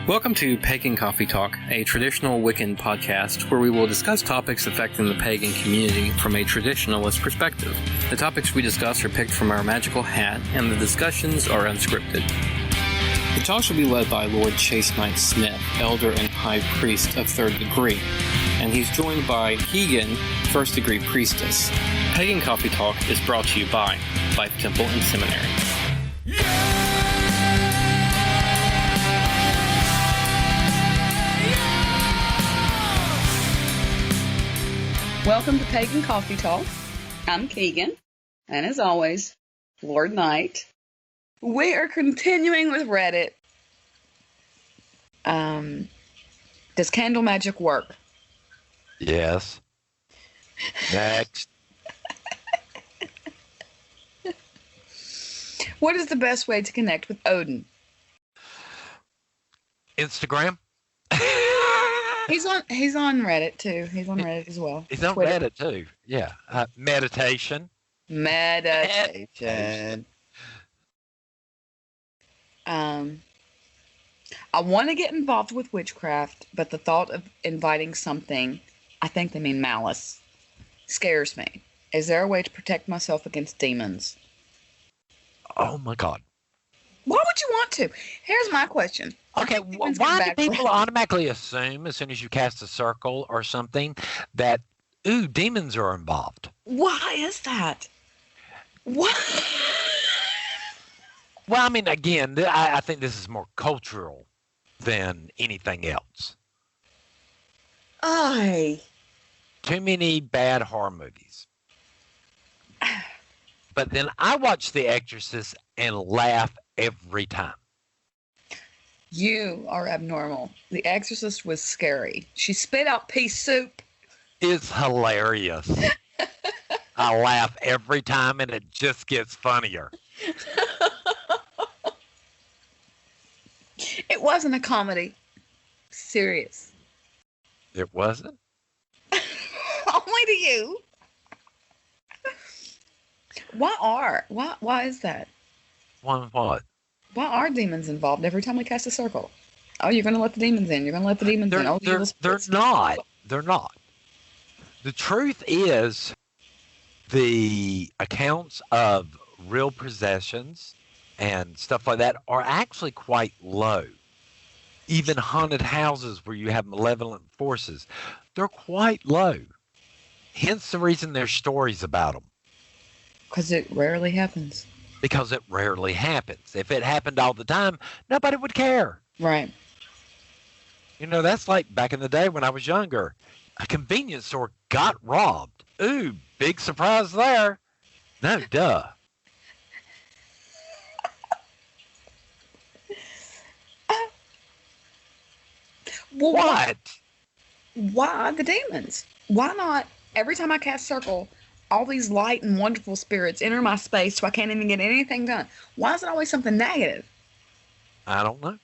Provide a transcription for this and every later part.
Welcome to Pagan Coffee Talk, a traditional Wiccan podcast where we will discuss topics affecting the pagan community from a traditionalist perspective. The topics we discuss are picked from our magical hat, and the discussions are unscripted. The talk shall be led by Lord Chase Knight Smith, Elder and High Priest of Third Degree, and he's joined by Keegan, First Degree Priestess. Pagan Coffee Talk is brought to you by Life Temple and Seminary. Welcome to Pagan Coffee Talk. I'm Keegan, and as always, Lord Knight. We are continuing with Reddit. Does candle magic work? Yes. Next. What is the best way to connect with Odin? Instagram. He's on Reddit too. He's on Reddit as well. He's on Twitter. Reddit too. Yeah. Meditation. Meditation. I want to get involved with witchcraft, but the thought of inviting something, I think they mean malice, scares me. Is there a way to protect myself against demons? Oh my God. Why would you want to? Here's my question. Okay, why do people automatically assume as soon as you cast a circle or something that, ooh, demons are involved? Why is that? What? Well, I mean, again, I think this is more cultural than anything else. Too many bad horror movies. But then I watch The Exorcist and laugh every time. You are abnormal. The Exorcist was scary. She spit out pea soup. It's hilarious. I laugh every time, and it just gets funnier. It wasn't a comedy. Serious. It wasn't? Only to you. Why is that? One what? Why are demons involved every time we cast a circle? Oh, you're going to let the demons in. You're going to let the demons in. Oh, they're not. They're not. The truth is, the accounts of real possessions and stuff like that are actually quite low. Even haunted houses where you have malevolent forces, they're quite low. Hence the reason there's stories about them. Because it rarely happens. Because it rarely happens. If it happened all the time, nobody would care. Right. You know, that's like back in the day when I was younger. A convenience store got robbed. Ooh, big surprise there. No, duh. Well, what? Why the demons? Why not every time I cast circle, all these light and wonderful spirits enter my space so I can't even get anything done? Why is it always something negative? I don't know.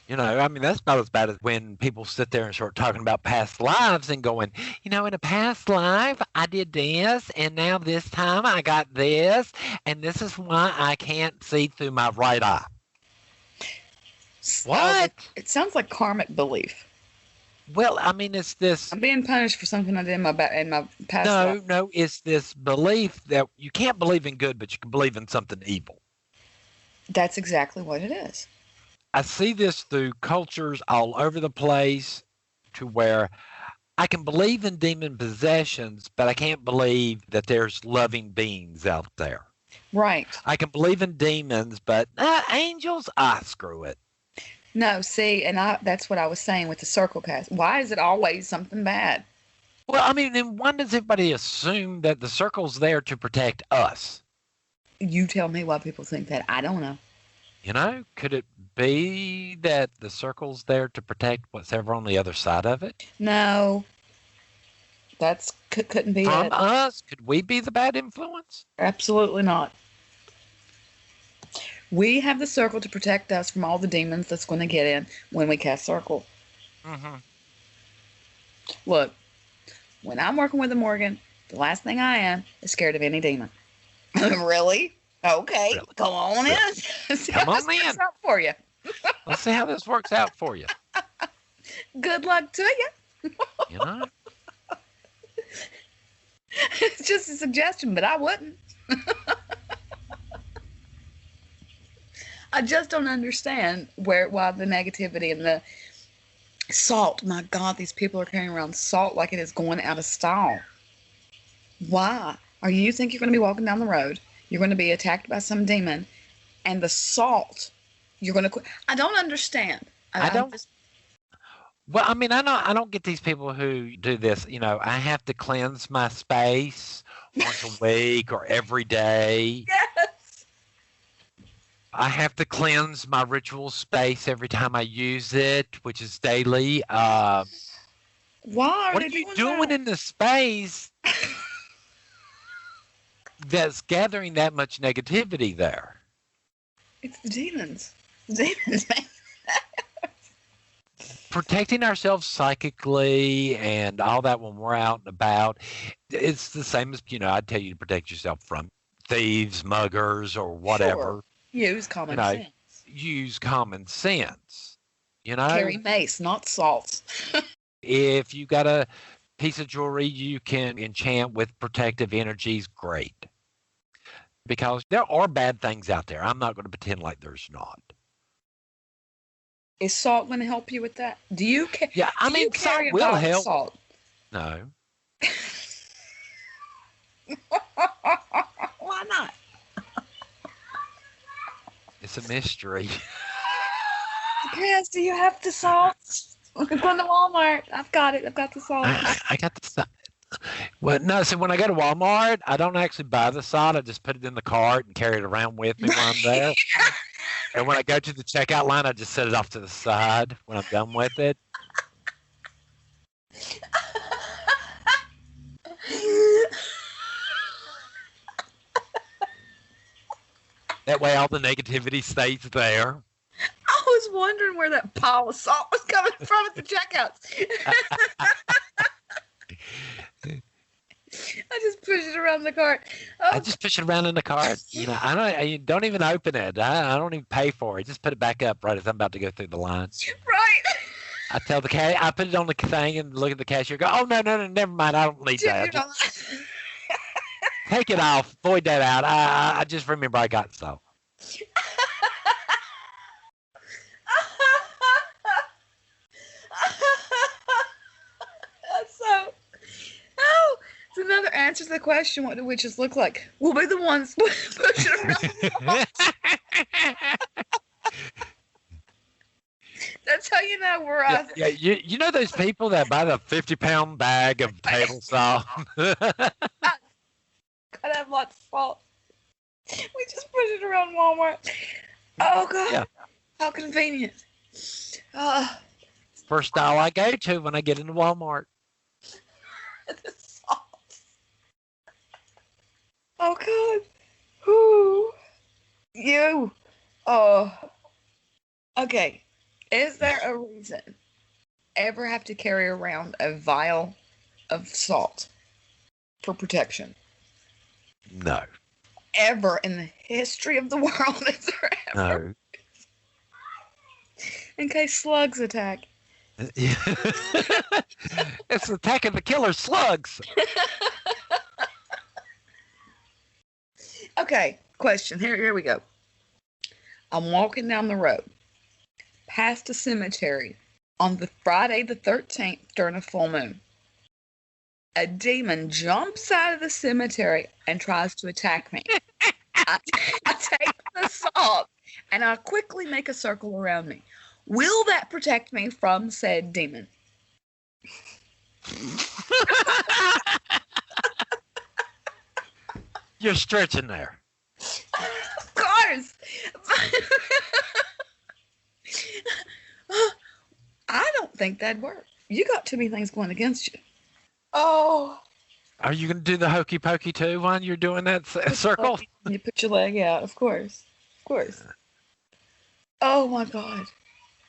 You know, I mean, that's not as bad as when people sit there and start talking about past lives and going, you know, in a past life, I did this, and now this time I got this, and this is why I can't see through my right eye. What? It sounds like karmic belief. Well, I mean, it's this. I'm being punished for something I did in my past life. No, it's this belief that you can't believe in good, but you can believe in something evil. That's exactly what it is. I see this through cultures all over the place to where I can believe in demon possessions, but I can't believe that there's loving beings out there. Right. I can believe in demons, but angels, screw it. No, see, and that's what I was saying with the circle cast. Why is it always something bad? Well, I mean, then why does everybody assume that the circle's there to protect us? You tell me why people think that. I don't know. You know, could it be that the circle's there to protect what's ever on the other side of it? No. Couldn't be From it. us? Could we be the bad influence? Absolutely not. We have the circle to protect us from all the demons that's going to get in when we cast circle. Mm-hmm. Look, when I'm working with a Morgan, the last thing I am is scared of any demon. Really? Okay, Really? go on in. Come on in. For you. Let's see how this works out for you. Good luck to you. You know? It's just a suggestion, but I wouldn't. I just don't understand why the negativity and the salt. My God, these people are carrying around salt like it is going out of style. Why? Or you think you're going to be walking down the road, you're going to be attacked by some demon, and the salt, you're going to. I don't understand. I don't. Well, I mean, I don't get these people who do this. You know, I have to cleanse my space once a week or every day. Yes. I have to cleanse my ritual space every time I use it, which is daily. Why are What they are you doing doing that? in the space that's gathering that much negativity there? It's the demons. The demons, man. Protecting ourselves psychically and all that when we're out and about, it's the same as, you know, I'd tell you to protect yourself from thieves, muggers, or whatever. Sure. Use common You know, sense. Use common sense. You know, Carry mace, not salt. if you got a piece of jewelry you can enchant with protective energies, great. Because there are bad things out there. I'm not going to pretend like there's not. Is salt going to help you with that? Do you Yeah, I mean, salt carry a will bottle of help. salt? No. Why not? It's a mystery. Yes, do you have the salt? I'm going to Walmart. I've got it. I've got the salt. I got the salt. Well, no, so when I go to Walmart, I don't actually buy the salt. I just put it in the cart and carry it around with me when I'm there. And when I go to the checkout line, I just set it off to the side when I'm done with it. That way all the negativity stays there. I was wondering where that pile of salt was coming from at the checkouts. I just push it around the cart. Oh, I just push it around in the cart. You know, I don't even open it. I don't even pay for it. Just put it back up right as I'm about to go through the line. right. I tell the I put it on the thing and look at the cashier. Go, oh no, never mind. I don't need that. Just take it off. Void that out. I just remember I got salt. So, oh, it's another answer to the question, what do witches look like? We'll be the ones pushing around. That's how you know we're Yeah, you know those people that buy the 50-pound bag of table salt? gotta have lots of salt. We just push it around Walmart. Oh god, Yeah. How convenient. First style I go to when I get into Walmart. The salt. Oh god. Whoo. You. Oh. Okay. Is there a reason ever have to carry around a vial of salt for protection? No. Ever in the history of the world is there ever? No. In case slugs attack. It's attacking the killer slugs. Okay, question. Here we go. I'm walking down the road past a cemetery on the Friday the 13th during a full moon. A demon jumps out of the cemetery and tries to attack me. I take the salt and I quickly make a circle around me. Will that protect me from said demon? You're stretching there. Of course. I don't think that'd work. You got too many things going against you. Oh. Are you going to do the hokey pokey too while you're doing that circle? You put your leg out, of course. Of course. Oh my God.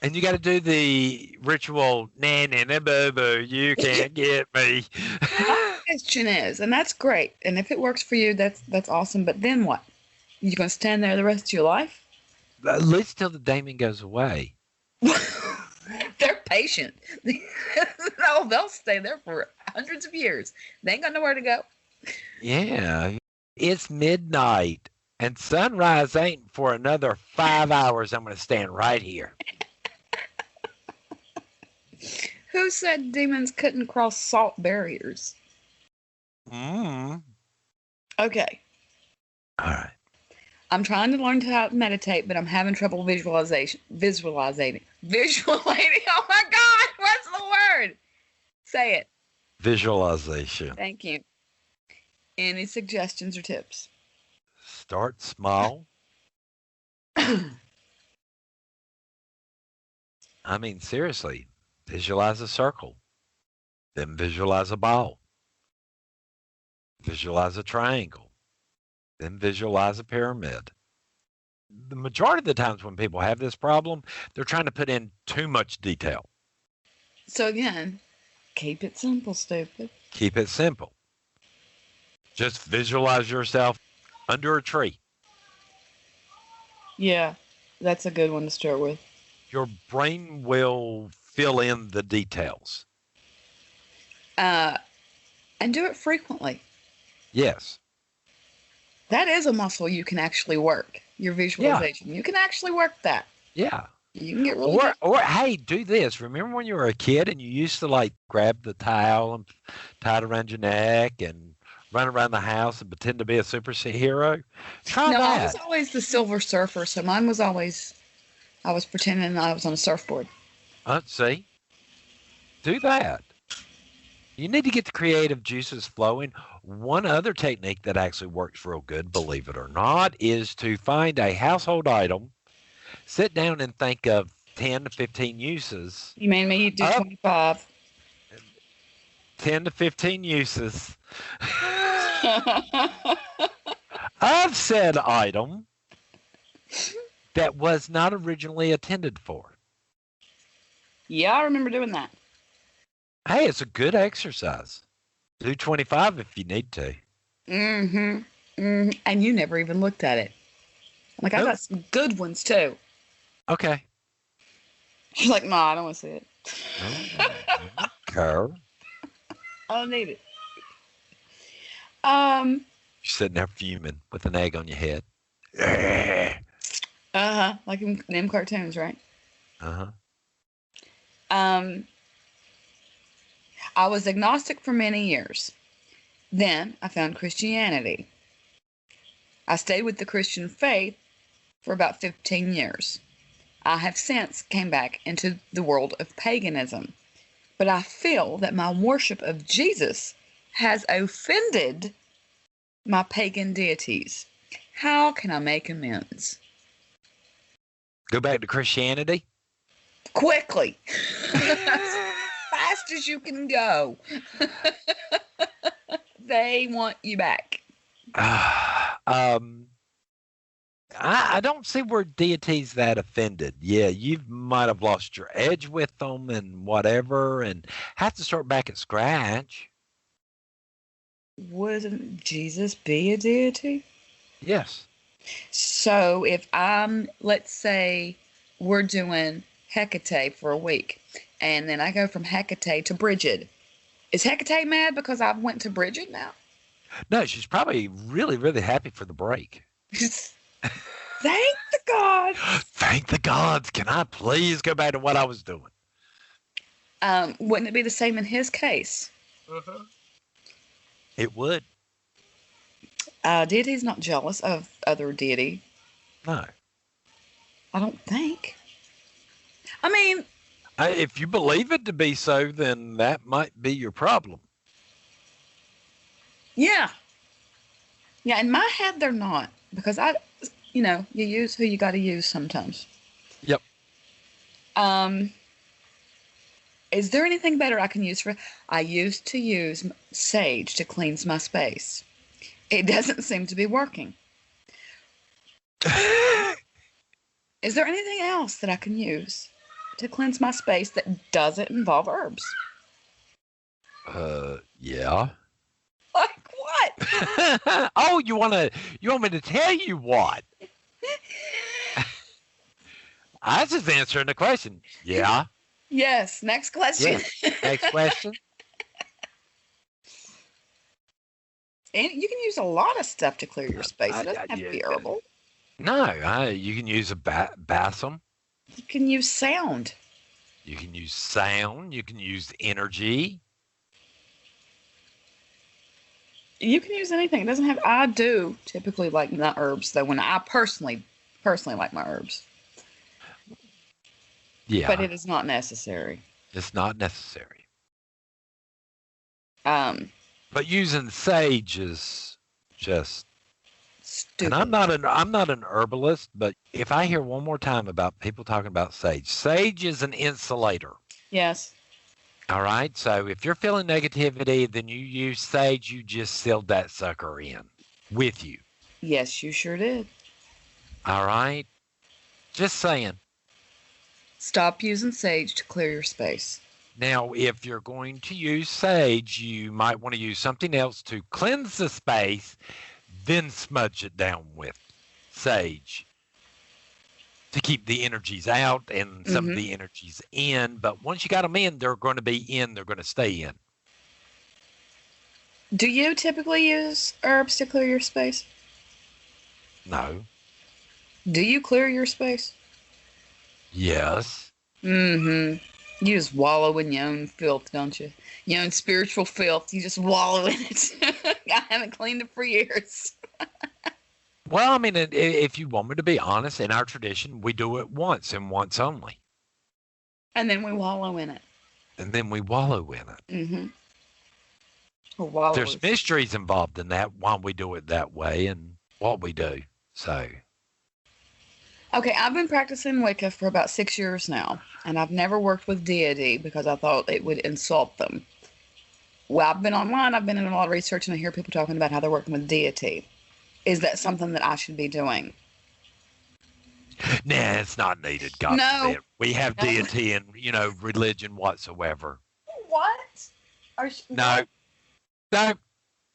And you got to do the ritual, nah, boo, boo, you can't get me. My question is, and that's great, and if it works for you, that's awesome, but then what? You going to stand there the rest of your life? At least till the demon goes away. They're patient. No, they'll stay there for hundreds of years. They ain't got nowhere to go. Yeah. It's midnight and sunrise ain't for another 5 hours. I'm going to stand right here. Who said demons couldn't cross salt barriers? Mm. Okay. All right. I'm trying to learn how to meditate, but I'm having trouble visualizing. Oh my God, what's the word? Say it. Visualization. Thank you. Any suggestions or tips? Start small. I mean, seriously, visualize a circle, then visualize a ball, visualize a triangle, then visualize a pyramid. The majority of the times when people have this problem, they're trying to put in too much detail. So again, keep it simple, stupid. Keep it simple. Just visualize yourself under a tree. Yeah, that's a good one to start with. Your brain will fill in the details. And do it frequently. Yes. That is a muscle you can actually work. Your visualization. Yeah. You can actually work that. Yeah. You can get really good. Or hey, do this. Remember when you were a kid and you used to like grab the towel and tie it around your neck and run around the house and pretend to be a superhero? Try that. I was always the Silver Surfer, so mine was always, I was pretending I was on a surfboard. See? Do that. You need to get the creative juices flowing. One other technique that actually works real good, believe it or not, is to find a household item, sit down and think of 10 to 15 uses. You made me do 25. 10 to 15 uses of said item that was not originally intended for. Yeah, I remember doing that. Hey, it's a good exercise. Do 25 if you need to. And you never even looked at it. Like, I got some good ones, too. Okay. She's like, no, I don't want to see it. Okay. I don't need it. You're sitting there fuming with an egg on your head. Like in them cartoons, right? I was agnostic for many years. Then I found Christianity. I stayed with the Christian faith for about 15 years. I have since came back into the world of paganism. But I feel that my worship of Jesus has offended my pagan deities. How can I make amends? Go back to Christianity? Quickly. As fast as you can go. They want you back. I don't see where deities that offended. Yeah, you might have lost your edge with them and whatever and have to start back at scratch. Wouldn't Jesus be a deity? Yes. So if let's say we're doing Hecate for a week, and then I go from Hecate to Bridget. Is Hecate mad because I went to Bridget now? No, she's probably really, really happy for the break. Thank the gods. Thank the gods. Can I please go back to what I was doing? Wouldn't it be the same in his case? It would. Deity's not jealous of other deity. No. I don't think. I mean, if you believe it to be so, then that might be your problem. Yeah. Yeah, in my head, they're not. Because you use who you got to use sometimes. Yep. Is there anything better I can use for? I used to use sage to cleanse my space. It doesn't seem to be working. Is there anything else that I can use to cleanse my space that doesn't involve herbs? Yeah. Like what? Oh, you want me to tell you what? I was just answering the question. Yeah. Yes. Next question. Yes. Next question. And you can use a lot of stuff to clear your space. It doesn't have to be herbal. No, you can use a balsam. You can use sound. You can use sound. You can use energy. You can use anything. It doesn't have. I do typically like nut herbs, though. When I personally like my herbs. Yeah. But it is not necessary. It's not necessary. But using sage is just stupid. And I'm not an herbalist, but if I hear one more time about people talking about sage is an insulator. Yes. All right. So if you're feeling negativity, then you use sage. You just sealed that sucker in with you. Yes, you sure did. All right. Just saying. Stop using sage to clear your space. Now, if you're going to use sage, you might want to use something else to cleanse the space, then smudge it down with sage to keep the energies out and some of the energies in. But once you got them in, they're going to be in. They're going to stay in. Do you typically use herbs to clear your space? No. Do you clear your space? Yes. Mm-hmm. You just wallow in your own filth, don't you? Your own spiritual filth. You just wallow in it. I haven't cleaned it for years. Well, I mean, if you want me to be honest, in our tradition, we do it once and once only. And then we wallow in it. Mm-hmm. There's mysteries involved in that, why we do it that way and what we do. So. Okay, I've been practicing Wicca for about 6 years now, and I've never worked with deity because I thought it would insult them. Well, I've been online, I've been in a lot of research, and I hear people talking about how they're working with deity. Is that something that I should be doing? Nah, it's not needed, God forbid. We have deity in, religion whatsoever. What? No,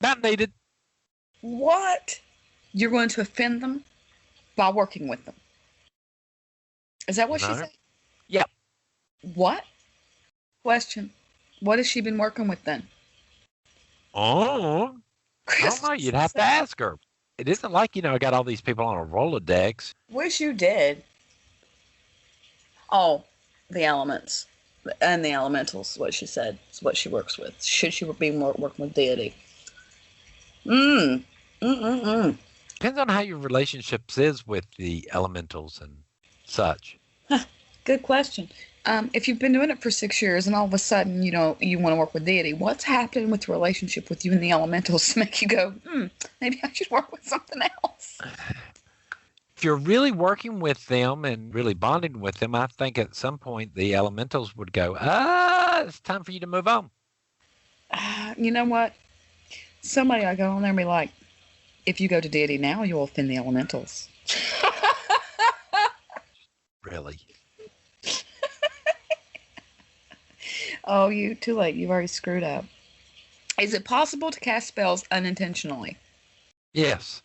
not needed. What? You're going to offend them by working with them? Is that what she said? Yep. What? Question. What has she been working with then? Oh, I don't know. You'd have to ask her. It isn't like, I got all these people on a Rolodex. Wish you did. Oh, the elements. And the elementals, what she said. Is what she works with. Should she be more working with deity? Depends on how your relationships is with the elementals and such. Good question. If you've been doing it for 6 years and all of a sudden, you want to work with deity, what's happening with the relationship with you and the elementals to make you go, maybe I should work with something else? If you're really working with them and really bonding with them, I think at some point the elementals would go, it's time for you to move on. You know what? Somebody I go on there and be like, if you go to deity now, you'll offend the elementals. Really? Oh, too late. You've already screwed up. Is it possible to cast spells unintentionally? Yes.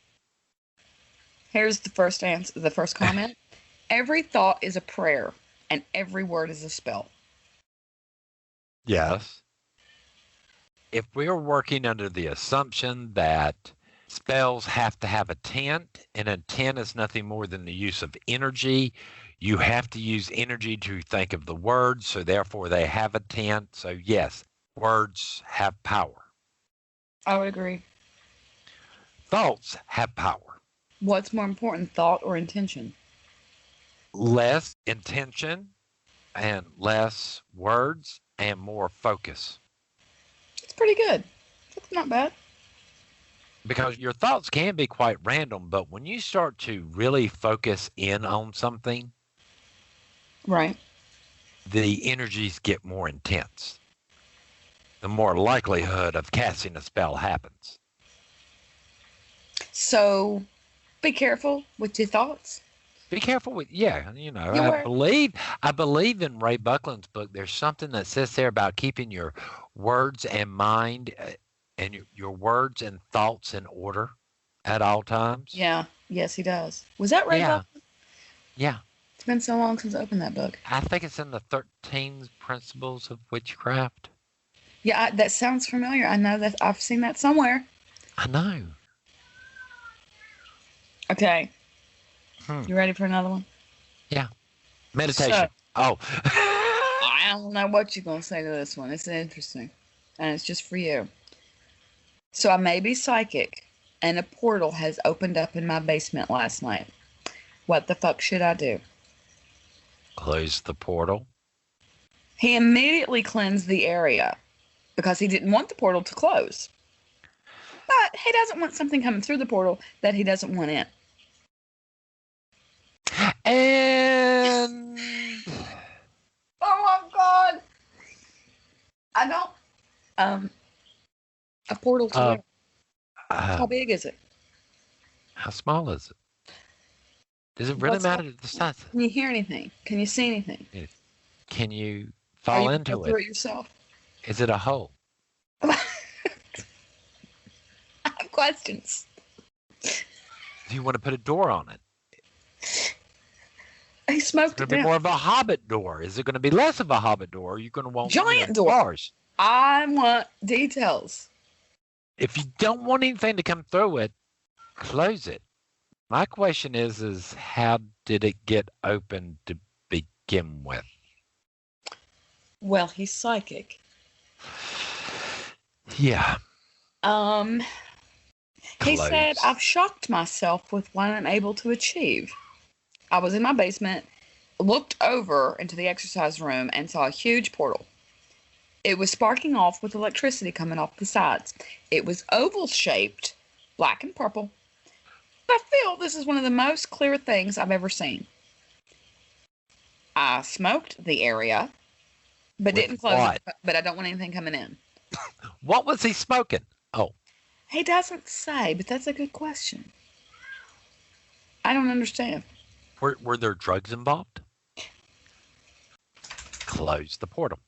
Here's the first answer. The first comment. Every thought is a prayer, and every word is a spell. Yes. If we're working under the assumption that spells have to have intent, and intent is nothing more than the use of energy, you have to use energy to think of the words, so therefore they have intent. So yes, words have power. I would agree. Thoughts have power. What's more important, thought or intention? Less intention and less words and more focus. It's pretty good. That's not bad. Because your thoughts can be quite random, but when you start to really focus in on something, right, the energies get more intense. The more likelihood of casting a spell happens. So be careful with your thoughts. Be careful with, I believe in Ray Buckland's book, there's something that says there about keeping your words and mind and your words and thoughts in order at all times. Yeah. Yes, he does. Was that Ray Buckland? Yeah. It's been so long since I opened that book. I think it's in the 13 Principles of Witchcraft. Yeah, that sounds familiar. I know that I've seen that somewhere. I know. Okay. You ready for another one? Yeah. Meditation. I don't know what you're going to say to this one. It's interesting. And it's just for you. So I may be psychic, and a portal has opened up in my basement last night. What the fuck should I do? Close the portal. He immediately cleansed the area because he didn't want the portal to close. But he doesn't want something coming through the portal that he doesn't want in. And Oh my God! I don't. A portal to where? How big is it? How small is it? Does it really matter to the size? Can you hear anything? Can you see anything? Can you fall into it? Through it yourself? Is it a hole? I have questions. Do you want to put a door on it? He smoked It's going to be more of a hobbit door. Is it going to be less of a hobbit door? Or are you going to want giant door? Bars? I want details. If you don't want anything to come through it, close it. My question is how did it get open to begin with? Well, he's psychic. Yeah. He said, I've shocked myself with what I'm able to achieve. I was in my basement, looked over into the exercise room, and saw a huge portal. It was sparking off with electricity coming off the sides. It was oval-shaped, black and purple. I feel this is one of the most clear things I've ever seen. I smoked the area, but didn't close it, but I don't want anything coming in. What was he smoking? Oh. He doesn't say, but that's a good question. I don't understand. Were there drugs involved? Close the portal.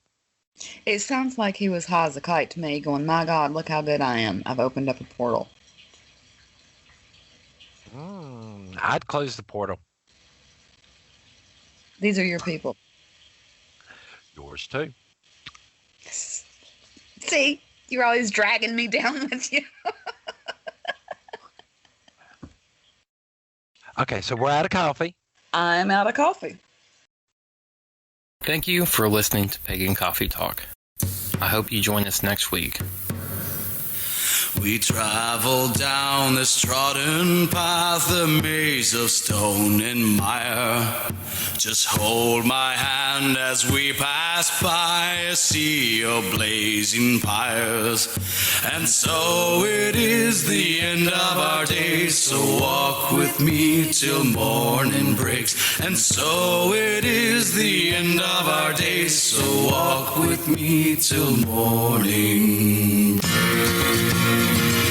It sounds like he was high as a kite to me, going, my God, look how good I am. I've opened up a portal. I'd close the portal. These are your people. Yours too. See, you're always dragging me down with you. Okay, so we're out of coffee. I'm out of coffee. Thank you for listening to Pagan Coffee Talk. I hope you join us next week. We travel down this trodden path, a maze of stone and mire. Just hold my hand as we pass by a sea of blazing pyres. And so it is the end of our days, so walk with me till morning breaks. And so it is the end of our days, so walk with me till morning breaks.